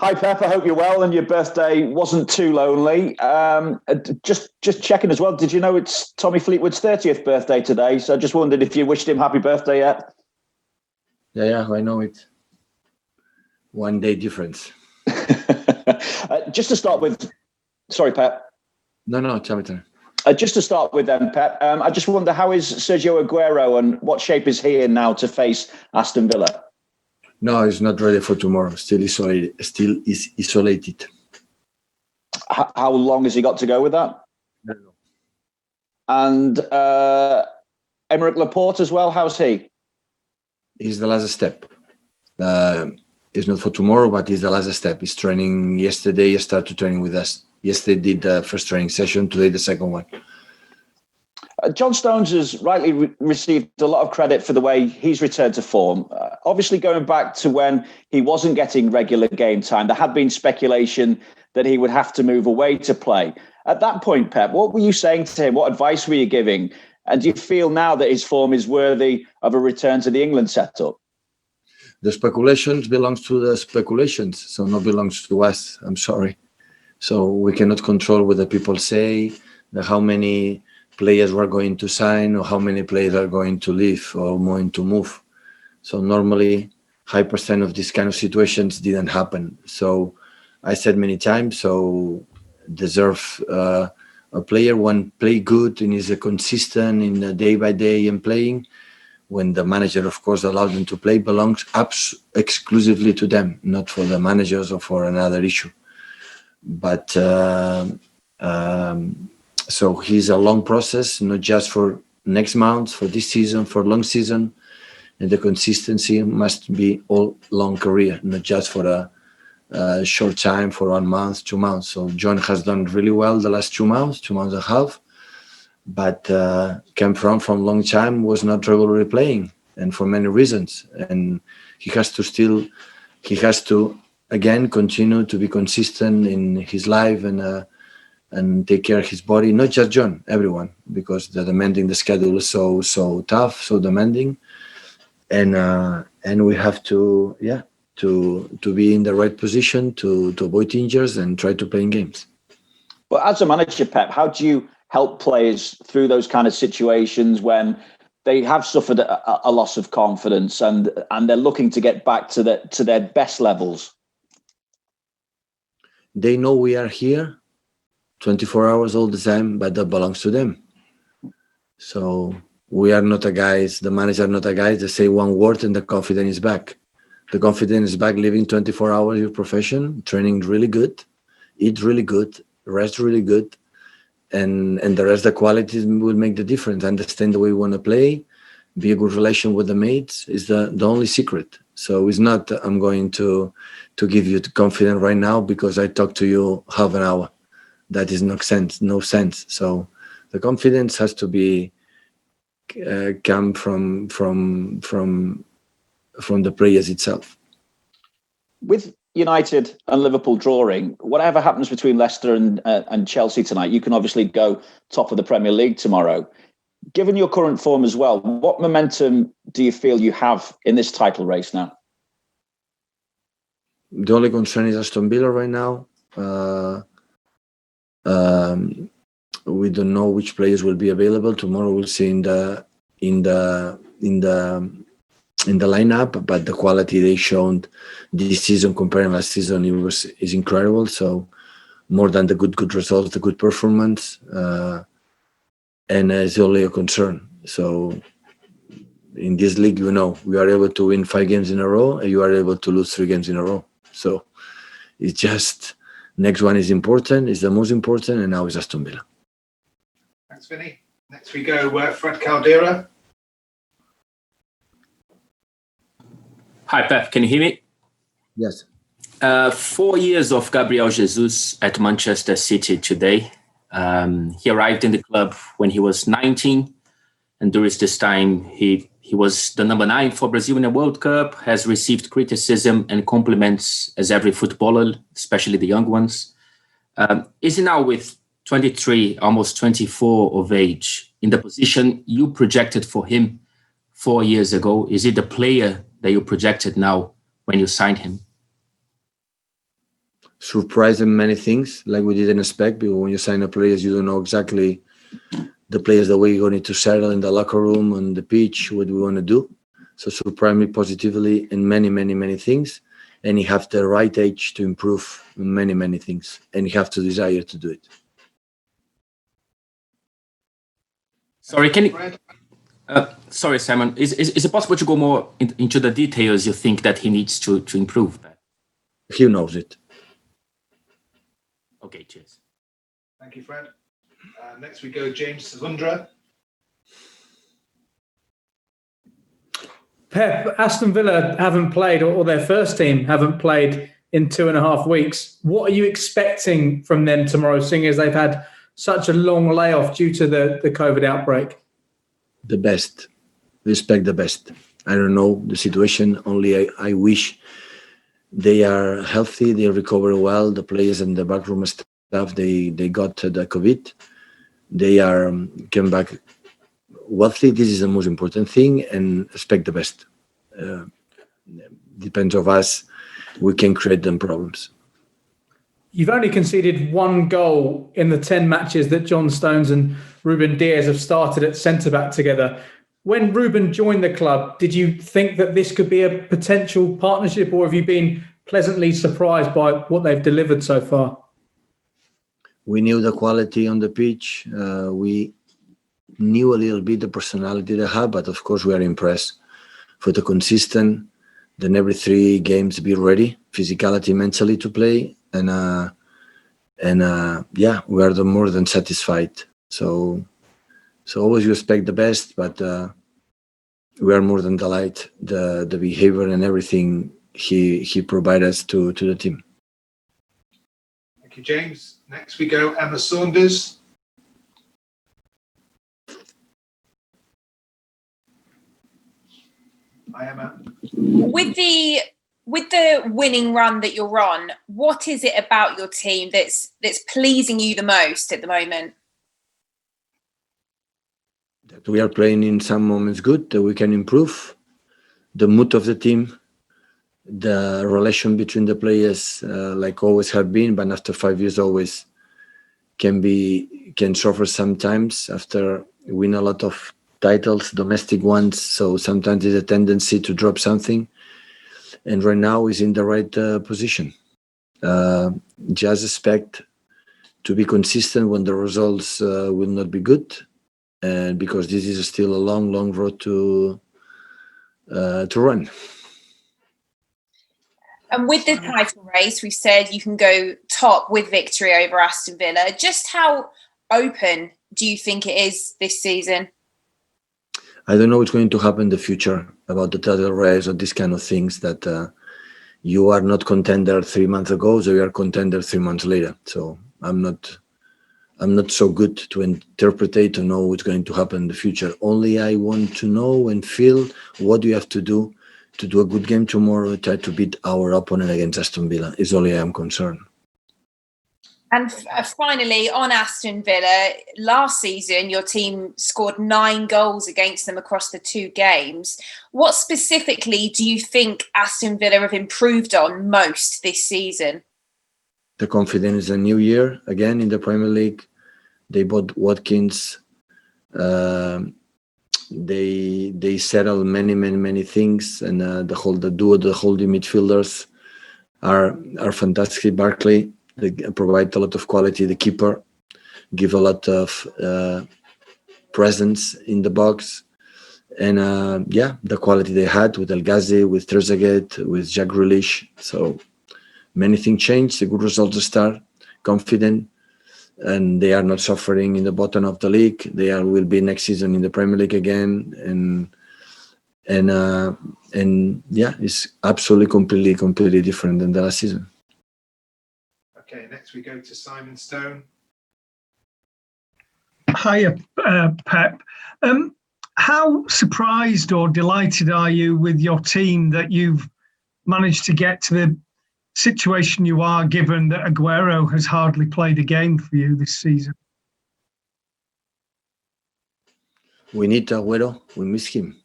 Hi, Pep. I hope you're well and your birthday wasn't too lonely. Just checking as well. Did you know it's Tommy Fleetwood's 30th birthday today? So I just wondered if you wished him happy birthday yet. Yeah, I know it. 1 day difference. Just to start with, sorry, Pep. No, tell me. Just to start with then, Pep, I just wonder, how is Sergio Aguero and what shape is he in now to face Aston Villa? No, he's not ready for tomorrow. Still is isolated. How long has he got to go with that? I don't know. And Aymeric Laporte as well, how's he? He's the last step. It's not for tomorrow, but it's the last step. He's training yesterday. He started training with us. Yesterday did the first training session, today the second one. John Stones has rightly received a lot of credit for the way he's returned to form. Obviously, going back to when he wasn't getting regular game time, there had been speculation that he would have to move away to play. At that point, Pep, what were you saying to him? What advice were you giving? And do you feel now that his form is worthy of a return to the England setup? The speculations belongs to the speculations, so not belongs to us. I'm sorry. So we cannot control what the people say, how many players we're going to sign or how many players are going to leave or going to move. So normally, high percent of these kind of situations didn't happen. So I said many times, so deserve a player when play good and is consistent in the day by day and playing. When the manager, of course, allowed them to play, belongs exclusively to them, not for the managers or for another issue. But so he's a long process, not just for next month, for this season, for long season. And the consistency must be all long career, not just for a short time, for 1 month, 2 months. So John has done really well the last 2 months, 2 months and a half. But came from long time, was not regularly playing, and for many reasons. And he has to again continue to be consistent in his life and take care of his body. Not just John, everyone, because the schedule is so tough, so demanding, and we have to be in the right position to avoid injuries and try to play in games. But as a manager, Pep, how do you help players through those kind of situations when they have suffered a loss of confidence and they're looking to get back to their best levels? They know we are here 24 hours all the time, but that belongs to them. So we are not a guys, the manager are not a guys that say one word and the confidence is back. The confidence is back living 24 hours your profession, training really good, eat really good, rest really good. And the rest, the qualities will make the difference. Understand the way we want to play, be a good relation with the mates is the only secret. So it's not I'm going to give you confidence right now because I talked to you half an hour. That is no sense. So the confidence has to be come from the players itself. With United and Liverpool drawing, whatever happens between Leicester and Chelsea tonight, you can obviously go top of the Premier League tomorrow. Given your current form as well, what momentum do you feel you have in this title race now? The only concern is Aston Villa right now. We don't know which players will be available tomorrow. We'll see in the lineup, but the quality they showed this season comparing last season is incredible. So more than the good results, the good performance, and it's only a concern. So in this league, we are able to win 5 games in a row, and you are able to lose 3 games in a row. So it's just next one is important, is the most important, and now is Aston Villa. Thanks, Vinny. Next we go Fred Caldera. Hi, Pep. Can you hear me? Yes. 4 years of Gabriel Jesus at Manchester City today. He arrived in the club when he was 19. And during this time, he was the number 9 for Brazil in the World Cup, has received criticism and compliments as every footballer, especially the young ones. Is he now with 23, almost 24 of age, in the position you projected for him 4 years ago? Is it the player that you projected now when you signed him? surprised in many things like we didn't expect, because when you sign a players, you don't know exactly the players, the way you're going to settle in the locker room, on the pitch, what we want to do. So surprised me positively in many, many, many things. And you have the right age to improve many, many things. And you have to desire to do it. Sorry, sorry, Simon. Is it possible to go more into the details you think that he needs to improve? He knows it. Okay, cheers. Thank you, Fred. Next we go James Savundra. Pep, Aston Villa haven't played, or their first team haven't played in 2.5 weeks. What are you expecting from them tomorrow, seeing as they've had such a long layoff due to the COVID outbreak? The best. We expect the best. I don't know the situation. Only I wish they are healthy, they recover well. The players and the backroom staff, they got the COVID. They are came back wealthy. This is the most important thing, and expect the best. Depends of us. We can create them problems. You've only conceded 1 goal in the 10 matches that John Stones and Ruben Diaz have started at centre-back together. When Ruben joined the club, did you think that this could be a potential partnership, or have you been pleasantly surprised by what they've delivered so far? We knew the quality on the pitch. We knew a little bit the personality they have, but of course we are impressed for the consistent. Then every 3 games be ready, physicality, mentally to play, and yeah, we are more than satisfied. So always you expect the best, but we are more than delighted the behavior and everything he provided us to the team. Thank you, James. Next we go Emma Saunders. Hi, Emma. With the winning run that you're on, what is it about your team that's pleasing you the most at the moment? That we are playing in some moments good, that we can improve the mood of the team, the relation between the players, like always have been, but after 5 years always can suffer sometimes after win a lot of titles, domestic ones. So sometimes there's a tendency to drop something, and right now is in the right position. Just expect to be consistent when the results will not be good, and because this is still a long, long road to run. And with the title race, we've said you can go top with victory over Aston Villa. Just how open do you think it is this season? I don't know what's going to happen in the future about the title race or these kind of things, that you are not contender 3 months ago, so you are contender 3 months later. So I'm not so good to interpret to know what's going to happen in the future. Only I want to know and feel what you have to do a good game tomorrow, try to beat our opponent against Aston Villa. Is only I am concerned. And finally, on Aston Villa, last season, your team scored 9 goals against them across the 2 games. What specifically do you think Aston Villa have improved on most this season? The confidence is a new year again in the Premier League. They bought Watkins. They settled many things, and the holding midfielders are fantastic. Barkley, they provide a lot of quality. The keeper give a lot of presence in the box, and the quality they had with El Ghazi, with Trezeguet, with Jack Grealish. So many things changed. The good results start, confident, and they are not suffering in the bottom of the league. Will be next season in the Premier League again, and it's absolutely completely different than the last season. Okay, next we go to Simon Stone. Hiya, Pep. How surprised or delighted are you with your team that you've managed to get to the situation you are, given that Aguero has hardly played a game for you this season? We need Aguero. We miss him.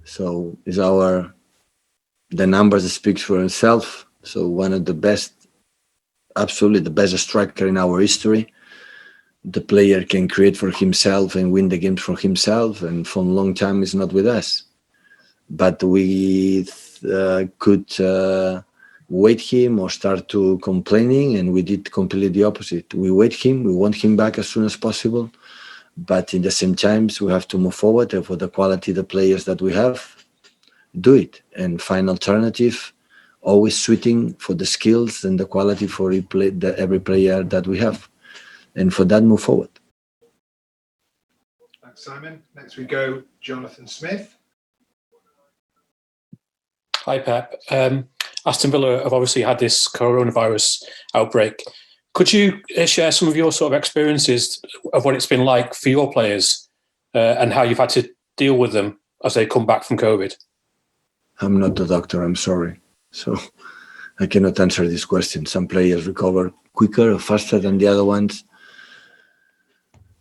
So the numbers speaks for himself. So one of the best absolutely the best striker in our history. The player can create for himself and win the games for himself, and for a long time is not with us. But we could wait him or start to complaining, and we did completely the opposite. We wait him, we want him back as soon as possible, but in the same times we have to move forward, and for the quality of the players that we have, do it and find alternative, always suiting for the skills and the quality for every player that we have, and for that move forward. Thanks, Simon. Next we go Jonathan Smith. Hi, Pep. Aston Villa have obviously had this coronavirus outbreak. Could you share some of your sort of experiences of what it's been like for your players and how you've had to deal with them as they come back from COVID? I'm not the doctor, I'm sorry. So I cannot answer this question. Some players recover quicker or faster than the other ones.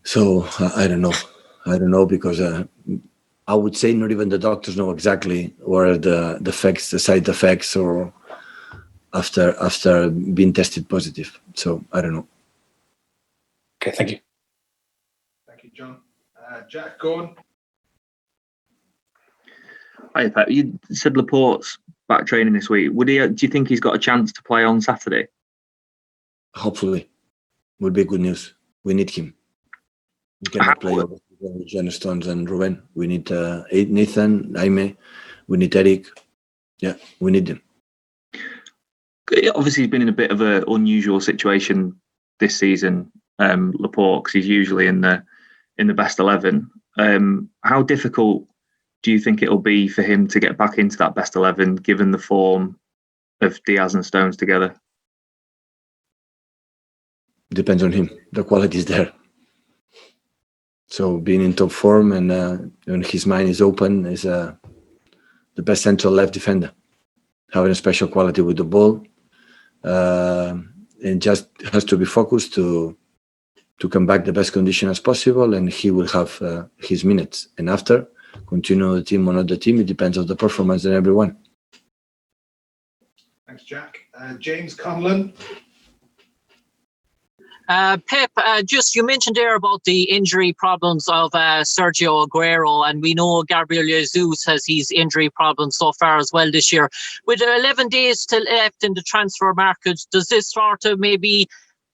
So I don't know. I don't know, because I would say not even the doctors know exactly what are the effects, the side effects, or after being tested positive. So I don't know. Okay, thank you. Thank you, John. Jack, go on. Hi, Pep. You said Laporte's back training this week. Do you think he's got a chance to play on Saturday? Hopefully. Would be good news. We need him. We cannot play with John Stones and Ruben. We need Nathan, Jaime. We need Eric. Yeah, we need them. Obviously, he's been in a bit of an unusual situation this season, Laporte, because he's usually in the best 11. How difficult do you think it'll be for him to get back into that best 11, given the form of Diaz and Stones together? Depends on him. The quality is there. So being in top form and when his mind is open is the best central left defender. Having a special quality with the ball, and just has to be focused to come back the best condition as possible, and he will have his minutes. And after, continue the team or not the team, it depends on the performance and everyone. Thanks, Jack. James Conlon. Pep, just you mentioned there about the injury problems of Sergio Aguero, and we know Gabriel Jesus has his injury problems so far as well this year. With 11 days still left in the transfer market, does this sort of maybe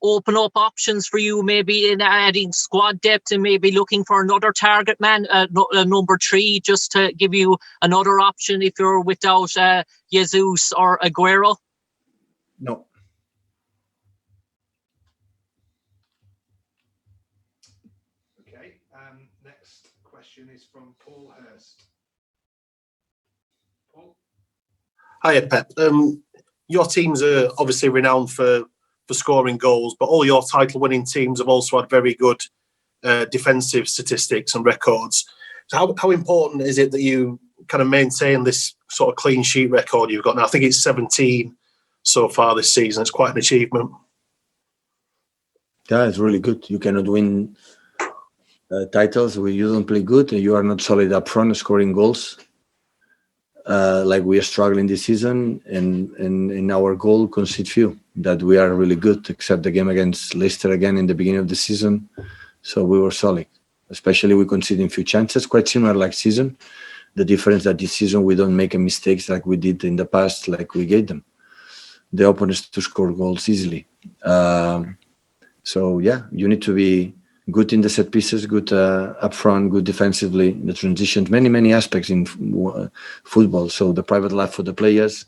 open up options for you, maybe in adding squad depth and maybe looking for another target man, number 3, just to give you another option if you're without Jesus or Aguero? No. Next question is from Paul Hurst. Paul? Hi, Pep. Your teams are obviously renowned for scoring goals, but all your title-winning teams have also had very good defensive statistics and records. So how important is it that you kind of maintain this sort of clean sheet record you've got now? I think it's 17 so far this season. It's quite an achievement. Yeah, it's really good. You cannot win titles where you don't play good and you are not solid up front scoring goals. Like we are struggling this season, and in our goal concede few. That we are really good, except the game against Leicester again in the beginning of the season. So we were solid. Especially we conceding few chances, quite similar like season. The difference that this season we don't make a mistakes like we did in the past, like we gave them the opponents to score goals easily. So yeah, you need to be good in the set pieces, good up front, good defensively, the transitions, many aspects in football. So the private life for the players,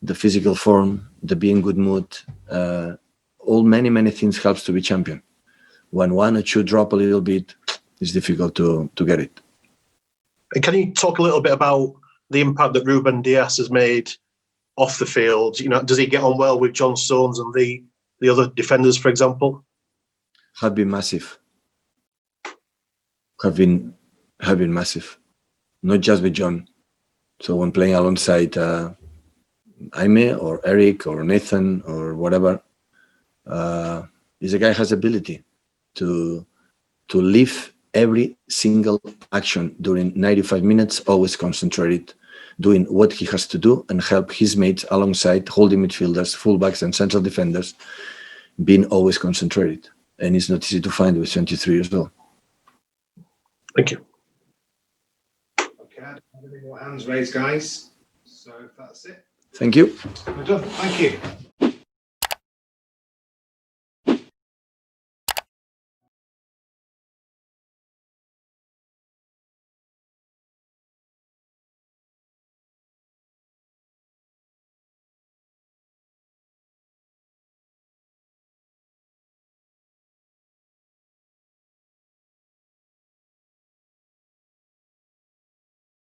the physical form, the being good mood, all many things helps to be champion. When 1 or 2 drop a little bit, it's difficult to get it. And can you talk a little bit about the impact that Ruben Diaz has made off the field? You know, does he get on well with John Stones and the other defenders, for example? Have been massive. Have been massive. Not just with John. So when playing alongside Jaime or Eric or Nathan or whatever, this guy has ability to live every single action during 95 minutes, always concentrated, doing what he has to do and help his mates alongside holding midfielders, fullbacks and central defenders being always concentrated. And it's not easy to find with 23 years old. Thank you. Okay, I don't have any more hands raised, guys. So if that's it, Thank you. we're done. Thank you.